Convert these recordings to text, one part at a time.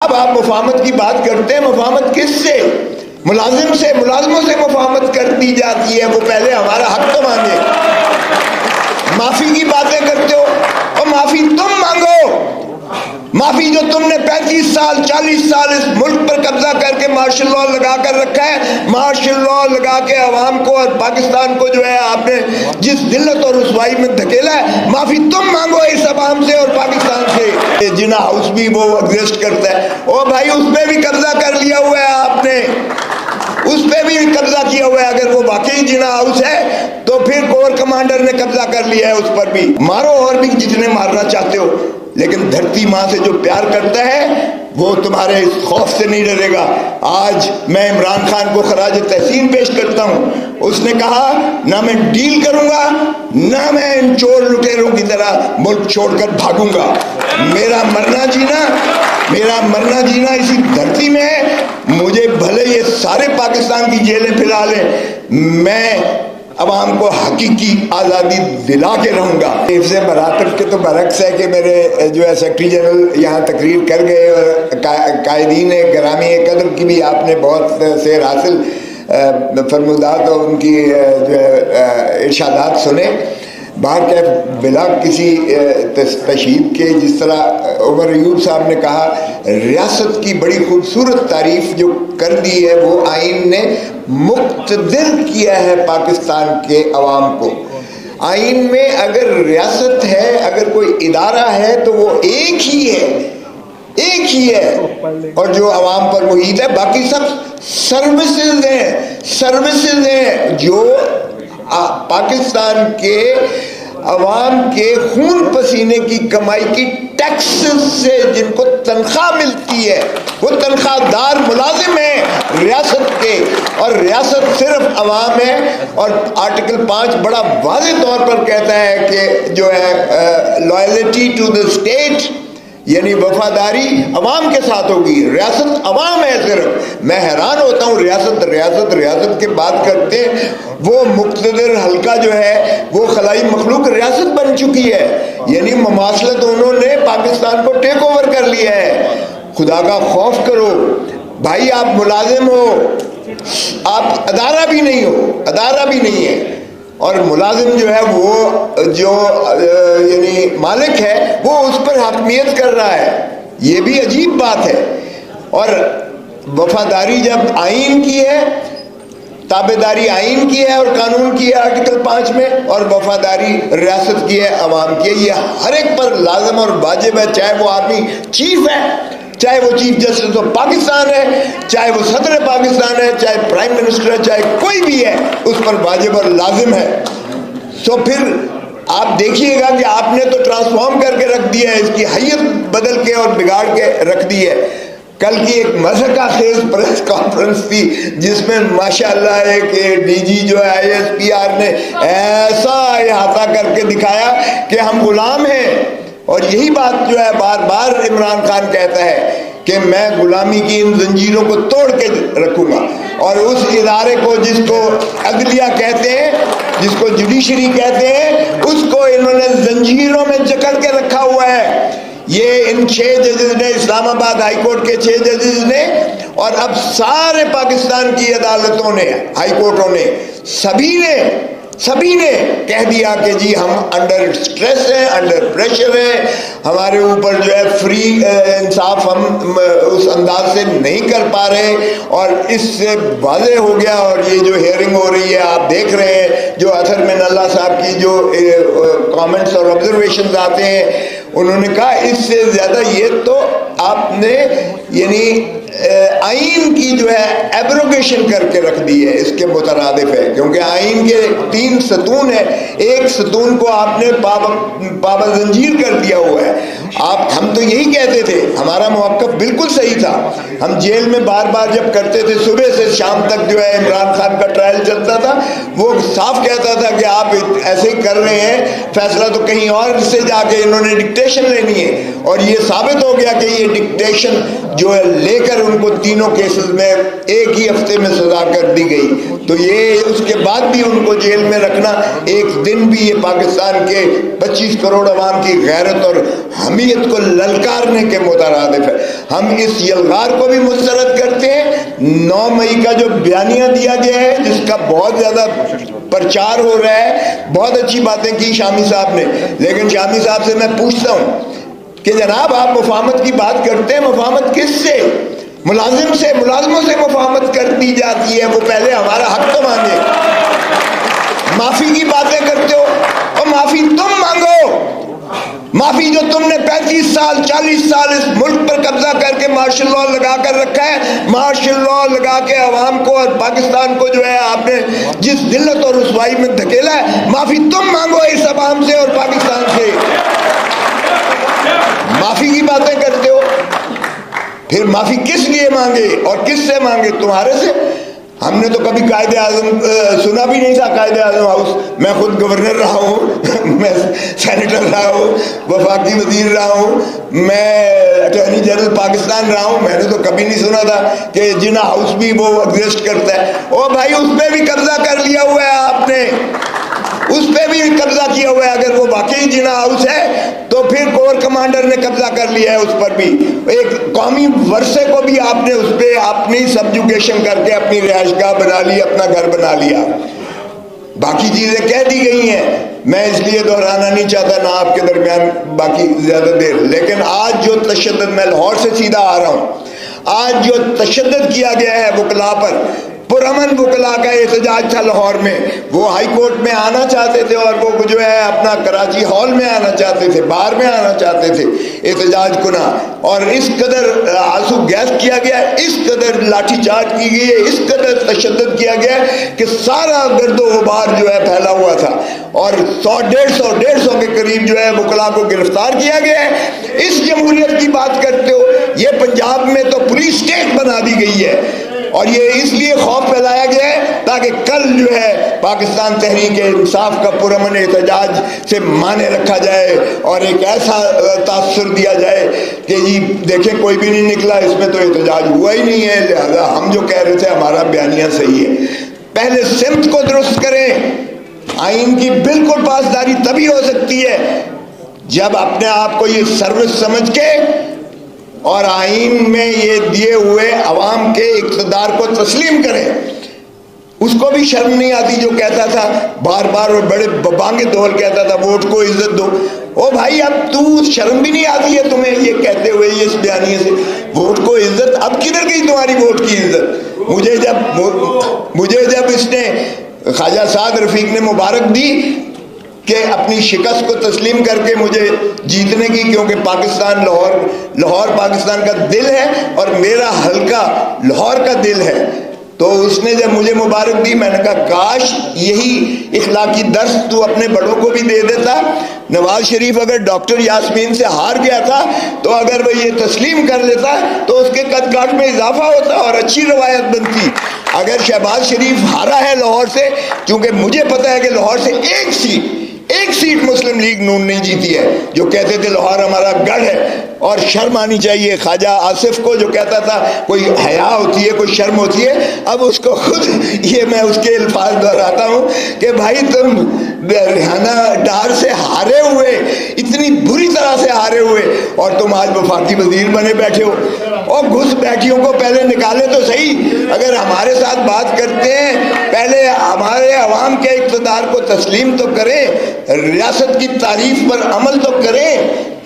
اب آپ مفاہمت کی بات کرتے ہیں، مفاہمت کس سے؟ ملازم سے، ملازموں سے مفاہمت کر دی جاتی ہے، وہ پہلے ہمارا حق تو مانگے۔ معافی کی باتیں کرتے ہو، اور معافی تم مانگو، معافی جو تم نے 35 سال 40 سال اس ملک پر قبضہ کر کے مارشل لاء لگا کر رکھا ہے، مارشل لاء لگا کے عوام کو اور پاکستان کو جو ہے آپ نے جس ذلت اور رسوائی میں دھکیلا ہے، معافی تم مانگو اس عوام سے اور پاکستان سے۔ جنا ہاؤس بھی وہ ایگزسٹ کرتا ہے، او بھائی اس پہ بھی قبضہ کر لیا ہوا ہے آپ نے، اس پہ بھی قبضہ کیا ہوا ہے۔ اگر وہ واقعی جنا ہاؤس ہے تو پھر کور کمانڈر نے قبضہ کر لیا ہے اس پر بھی، مارو اور بھی جتنے مارنا چاہتے ہو، لیکن دھرتی ماں سے جو پیار کرتا ہے وہ تمہارے اس خوف سے نہیں ڈرے گا۔ آج میں عمران خان کو خراج تحسین پیش کرتا ہوں، اس نے کہا نہ میں ڈیل کروں گا، نہ میں ان چور لٹیروں کی طرح ملک چھوڑ کر بھاگوں گا۔ میرا مرنا جینا اسی دھرتی میں ہے، مجھے بھلے یہ سارے پاکستان کی جیلیں پھیلا لیں، میں عوام کو حقیقی آزادی دلا کے رہوں گا۔ حفظ مراتب کے تو برعکس ہے کہ میرے جو ہے سیکرٹری جنرل یہاں تقریر کر گئے، اور قائدین گرامی قدر کی بھی آپ نے بہت سیر حاصل فرمودات اور ان کی جو ہے ارشادات سنے۔ باہر کے بلا کسی تشہیر کے، جس طرح عمر ایوب صاحب نے کہا، ریاست کی بڑی خوبصورت تعریف جو کر دی ہے وہ آئین نے مقتدر کیا ہے پاکستان کے عوام کو۔ آئین میں اگر ریاست ہے، اگر کوئی ادارہ ہے تو وہ ایک ہی ہے اور جو عوام پر محیط ہے، باقی سب سروسز ہیں جو پاکستان کے عوام کے خون پسینے کی کمائی کی ٹیکسز سے جن کو تنخواہ ملتی ہے، وہ تنخواہ دار ملازم ہیں ریاست کے، اور ریاست صرف عوام ہے۔ اور آرٹیکل 5 بڑا واضح طور پر کہتا ہے کہ جو ہے لائلٹی ٹو دا اسٹیٹ، یعنی وفاداری عوام کے ساتھ ہوگی۔ ریاست عوام ہے صرف۔ میں حیران ہوتا ہوں، ریاست کے بات کرتے ہیں، وہ مقتدر حلقہ جو ہے وہ خلائی مخلوق ریاست بن چکی ہے، یعنی مماثلت انہوں نے پاکستان کو ٹیک اوور کر لیا ہے۔ خدا کا خوف کرو بھائی، آپ ملازم ہو، آپ ادارہ بھی نہیں ہے، اور ملازم جو ہے وہ جو یعنی مالک ہے وہ اس پر حاکمیت کر رہا ہے، یہ بھی عجیب بات ہے۔ اور وفاداری جب آئین کی ہے، تابعداری آئین کی ہے اور قانون کی ہے آرٹیکل 5 میں، اور وفاداری ریاست کی ہے، عوام کی ہے، یہ ہر ایک پر لازم اور واجب ہے، چاہے وہ آدمی چیف ہے، چاہے وہ چیف جسٹس آف پاکستان ہے، چاہے وہ صدر پاکستان ہے، چاہے پرائم منسٹر ہے، چاہے کوئی بھی ہے، اس پر واجب اور لازم ہے۔ تو پھر آپ دیکھیے گا کہ آپ نے تو ٹرانسفارم کر کے رکھ دیا ہے، اس کی حیت بدل کے اور بگاڑ کے رکھ دی ہے۔ کل کی ایک مضحکہ خیز پریس کانفرنس تھی جس میں ماشاءاللہ ایک ڈی جی جو ہے ISPR نے ایسا احاطہ کر کے دکھایا کہ ہم غلام ہیں، اور یہی بات جو ہے بار بار عمران خان کہتا ہے کہ میں غلامی کی ان زنجیروں کو توڑ کے رکھوں گا، اور اس ادارے کو جس کو عدلیہ کہتے ہیں، جس کو جوڈیشری کہتے ہیں، اس کو انہوں نے زنجیروں میں جکڑ کے رکھا ہوا ہے۔ یہ ان 6 ججز نے، اسلام آباد ہائی کورٹ کے 6 ججز نے، اور اب سارے پاکستان کی عدالتوں نے، ہائی کورٹوں نے، سبھی نے کہہ دیا کہ جی ہم انڈر سٹریس ہیں، انڈر پریشر ہیں، ہمارے اوپر جو ہے فری انصاف ہم اس انداز سے نہیں کر پا رہے، اور اس سے واضح ہو گیا۔ اور یہ جو ہیئرنگ ہو رہی ہے آپ دیکھ رہے ہیں، جو اطہر من اللہ صاحب کی جو کامنٹس اور آبزرویشنز آتے ہیں، انہوں نے کہا اس سے زیادہ یہ تو آپ نے یعنی آئین کی جو ہے ایبروگیشن کر کے رکھ دی ہے، اس کے مترادف ہے، کیونکہ آئین کے 3 ستون ہیں، ایک ستون کو آپ نے پابند زنجیر کر دیا ہوا ہے۔ ہم تو یہی کہتے تھے، ہمارا موقف بالکل صحیح تھا، ہم جیل میں بار بار جب کرتے تھے، صبح سے شام تک جو ہے عمران خان کا ٹرائل چلتا تھا، وہ صاف کہتا تھا کہ آپ ایسے ہی کر رہے ہیں، فیصلہ تو کہیں اور سے جا کے انہوں نے ڈکٹیشن لینی ہے، اور یہ ثابت ہو گیا کہ یہ ڈکٹیشن جو ہے لے کر ان کو تینوں کیسز میں ایک ہی ہفتے میں سزا کر دی گئی. تو یہ اس کے بعد بھی ان کو جیل میں رکھنا ایک دن بھی یہ پاکستان کے 25 کروڑ عوام کی غیرت اور حمیت کو للکارنے کے مترادف ہے. ہم اس یلغار کو بھی مسترد کرتے ہیں. 9 مئی کا جو بیانیہ دیا گیا ہے جس کا بہت زیادہ پرچار ہو رہا ہے، بہت اچھی باتیں کی شامی صاحب نے، لیکن شامی صاحب سے میں پوچھتا ہوں کہ جناب آپ مفاہمت کی بات کرتے ہیں، مفاہمت کس سے؟ ملازم سے، ملازموں سے مفاہمت کر دی جاتی ہے. وہ پہلے ہمارا حق تو مانگے. معافی کی باتیں کرتے ہو اور معافی تم مانگو. معافی جو تم نے 35 سال 40 سال اس ملک پر قبضہ کر کے مارشل لاء لگا کر رکھا ہے، مارشل لاء لگا کے عوام کو اور پاکستان کو جو ہے آپ نے جس ذلت اور رسوائی میں دھکیلا ہے، معافی تم مانگو اس عوام سے اور پاکستان سے. معافی کی باتیں کرتے ہو، پھر معافی کس لیے مانگے اور کس سے مانگے؟ تمہارے سے. ہم نے تو کبھی قائد اعظم سنا بھی نہیں تھا. قائد اعظم ہاؤس، میں خود گورنر رہا ہوں، میں سینیٹر رہا ہوں، وفاقی وزیر رہا ہوں، میں اٹارنی جنرل پاکستان رہا ہوں. میں نے تو کبھی نہیں سنا تھا کہ جنا ہاؤس بھی وہ ایگزسٹ کرتا ہے. او بھائی اس پہ بھی قبضہ کر لیا ہوا ہے آپ نے، اس پہ بھی قبضہ کیا ہوا ہے. اگر وہ واقعی جنا ہاؤس ہے تو پھر کور کمانڈر نے قبضہ کر لیا ہے اس پر بھی. ایک قومی ورثے کو بھی آپ نے اس پہ اپنی سبجوگیشن کر کے اپنی رہائش گاہ بنا لی، اپنا گھر بنا لیا. باقی چیزیں کہہ دی گئی ہیں، میں اس لیے دہرانا نہیں چاہتا نہ آپ کے درمیان باقی زیادہ دیر. لیکن آج جو تشدد، میں لاہور سے سیدھا آ رہا ہوں، آج جو تشدد کیا گیا ہے وکلاء پر، پرامن وکلاء کا احتجاج تھا لاہور میں. وہ ہائی کورٹ میں آنا چاہتے تھے اور وہ جو ہے اپنا کراچی ہال میں آنا چاہتے تھے، بار میں آنا چاہتے تھے احتجاج کنا. اور اس قدر آنسو گیس کیا گیا، اس قدر لاٹھی چارج کی گئی ہے، اس قدر تشدد کیا گیا کہ سارا گرد و غبار جو ہے پھیلا ہوا تھا. اور 100 150 کے قریب جو ہے وکلاء کو گرفتار کیا گیا ہے. اس جمہوریت کی بات کرتے ہو، یہ پنجاب میں تو پولیس اسٹیٹ بنا دی گئی ہے. اور یہ اس لیے خوف پھیلایا گیا ہے تاکہ کل جو ہے پاکستان تحریک انصاف کا پرامن احتجاج سے مانے رکھا جائے اور ایک ایسا تاثر دیا جائے کہ جی دیکھیں کوئی بھی نہیں نکلا، اس میں تو احتجاج ہوا ہی نہیں ہے، لہذا ہم جو کہہ رہے تھے ہمارا بیانیہ صحیح ہے. پہلے سمت کو درست کریں. آئین کی بالکل پاسداری تبھی ہو سکتی ہے جب اپنے آپ کو یہ سروس سمجھ کے اور آئین میں یہ دیے ہوئے عوام کے اقتدار کو تسلیم کریں. اس کو بھی شرم نہیں آتی جو کہتا تھا بار بار اور بڑے بانگے دول کہتا تھا ووٹ کو عزت دو. او بھائی اب تو شرم بھی نہیں آتی ہے تمہیں یہ کہتے ہوئے اس بیانیے سے ووٹ کو عزت؟ اب کدھر گئی تمہاری ووٹ کی عزت؟ مجھے جب اس نے خواجہ سعد رفیق نے مبارک دی کہ اپنی شکست کو تسلیم کر کے مجھے جیتنے کی، کیونکہ پاکستان لاہور پاکستان کا دل ہے اور میرا حلقہ لاہور کا دل ہے، تو اس نے جب مجھے مبارک دی میں نے کہا کاش یہی اخلاقی درس تو اپنے بڑوں کو بھی دے دیتا. نواز شریف اگر ڈاکٹر یاسمین سے ہار گیا تھا تو اگر وہ یہ تسلیم کر لیتا تو اس کے قد کاٹ میں اضافہ ہوتا اور اچھی روایت بنتی. اگر شہباز شریف ہارا ہے لاہور سے، چونکہ مجھے پتا ہے کہ لاہور سے ایک سیٹ مسلم لیگ نون نہیں جیتی ہے، جو کہتے تھے لاہور ہمارا گڑھ ہے. اور شرم آنی چاہیے خواجہ آصف کو جو کہتا تھا کوئی حیا ہوتی ہے کوئی شرم ہوتی ہے. اب اس کو خود یہ میں اس کے الفاظ دہراتا ہوں کہ بھائی تم ریحانہ ڈار سے ہارے ہوئے، اتنی بری طرح سے ہارے ہوئے، اور تم آج وفاقی وزیر بنے بیٹھے ہو. اور گھس بیٹھیوں کو پہلے نکالے تو صحیح. اگر ہمارے ساتھ بات کرتے ہیں پہلے ہمارے عوام کے اقتدار کو تسلیم تو کریں، ریاست کی تعریف پر عمل تو کریں،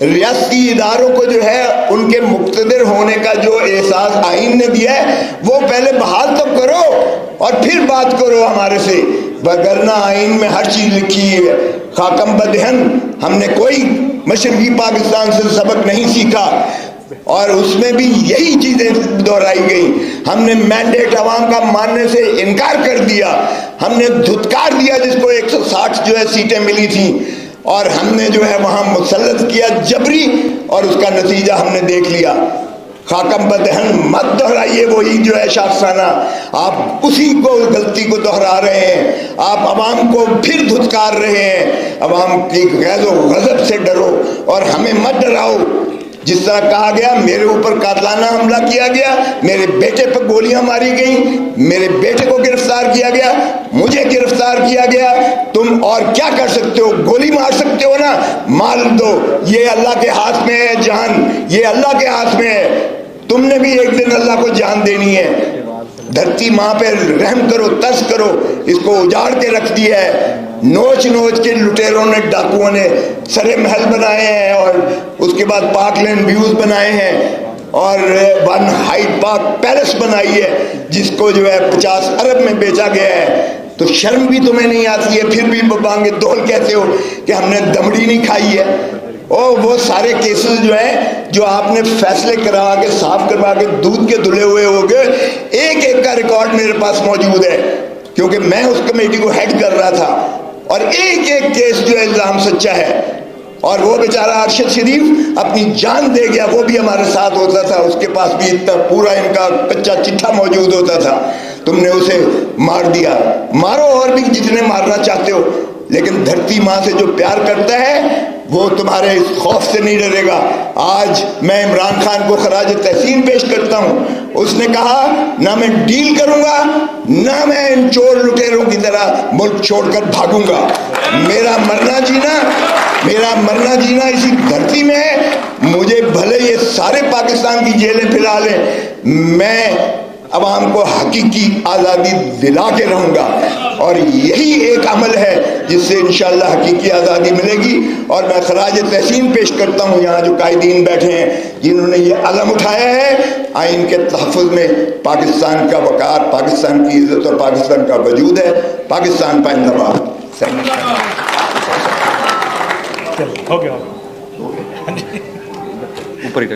ریاستی اداروں کو جو ہے ان کے مقتدر ہونے کا جو احساس آئین نے دیا ہے وہ پہلے بحال تو کرو اور پھر بات کرو ہمارے سے. وگرنہ آئین میں ہر چیز لکھی ہے. خاکم بدہن ہم نے کوئی مشرقی پاکستان سے سبق نہیں سیکھا اور اس میں بھی یہی چیزیں دہرائی گئیں. ہم نے مینڈیٹ عوام کا ماننے سے انکار کر دیا، ہم نے دھتکار دیا جس کو 160 جو ہے سیٹیں ملی تھیں، اور ہم نے جو ہے وہاں مسلط کیا جبری، اور اس کا نتیجہ ہم نے دیکھ لیا. خاکم بدہن مت دہرائیے وہی جو ہے شاخسانہ، آپ اسی کو غلطی کو دہرا رہے ہیں. آپ عوام کو پھر دھتکار رہے ہیں. عوام کی غیظ و غضب سے ڈرو اور ہمیں مت ڈراؤ. جس طرح کہا گیا میرے اوپر قاتلانہ حملہ کیا گیا، میرے بیٹے پر گولیاں ماری گئیں، میرے بیٹے کو گرفتار کیا گیا، مجھے گرفتار کیا گیا، تم اور کیا کر سکتے ہو؟ گولی مار سکتے ہو نا، مار دو، یہ اللہ کے ہاتھ میں ہے جان، یہ اللہ کے ہاتھ میں ہے، تم نے بھی ایک دن اللہ کو جان دینی ہے۔ دھرتی ماں پہ رحم کرو، ترس کرو، اس کو اجاڑ کے رکھ دیا ہے، نوچ نوچ کے لٹیروں نے، ڈاکوؤں نے سرے محل بنائے ہیں، اور اس کے بعد پارک لین ویوز بنائے ہیں، اور ون ہائیڈ پارک پیلس بنائی ہے جس کو جو ہے 50 ارب میں بیچا گیا ہے۔ تو شرم بھی تمہیں نہیں آتی ہے، پھر بھی بانگے دول کہتے ہو کہ ہم نے دمڑی نہیں کھائی ہے۔ اور وہ سارے کیسز جو ہیں جو آپ نے فیصلے کروا کے صاف کروا کے دودھ کے دھلے ہوئے ہو گئے، ایک ایک کا ریکارڈ میرے پاس موجود ہے، کیونکہ میں اس کمیٹی کو ہیڈ کر رہا تھا، اور ایک ایک کیس جو ہے الزام سچا ہے۔ اور وہ بیچارہ ارشد شریف اپنی جان دے گیا، وہ بھی ہمارے ساتھ ہوتا تھا، اس کے پاس بھی اتنا پورا ان کا کچا چٹھا موجود ہوتا تھا، تم نے اسے مار دیا۔ مارو اور بھی جتنے مارنا چاہتے ہو، لیکن دھرتی ماں سے جو پیار کرتا ہے وہ تمہارے اس خوف سے نہیں ڈرے گا۔ آج میں عمران خان کو خراج تحسین پیش کرتا ہوں، اس نے کہا نہ میں ڈیل کروں گا، نہ میں ان چور لٹیروں کی طرح ملک چھوڑ کر بھاگوں گا۔ میرا مرنا جینا اسی دھرتی میں ہے، مجھے بھلے یہ سارے پاکستان کی جیلیں پھیلا لیں، میں عوام کو حقیقی آزادی دلا کے رہوں گا، اور یہی ایک عمل ہے جس سے انشاءاللہ حقیقی آزادی ملے گی۔ اور میں خراج تحسین پیش کرتا ہوں یہاں جو قائدین بیٹھے ہیں جنہوں نے یہ علم اٹھایا ہے، آئین کے تحفظ میں پاکستان کا وقار، پاکستان کی عزت اور پاکستان کا وجود ہے۔ پاکستان زندہ باد۔ ہو گیا اوپر ہی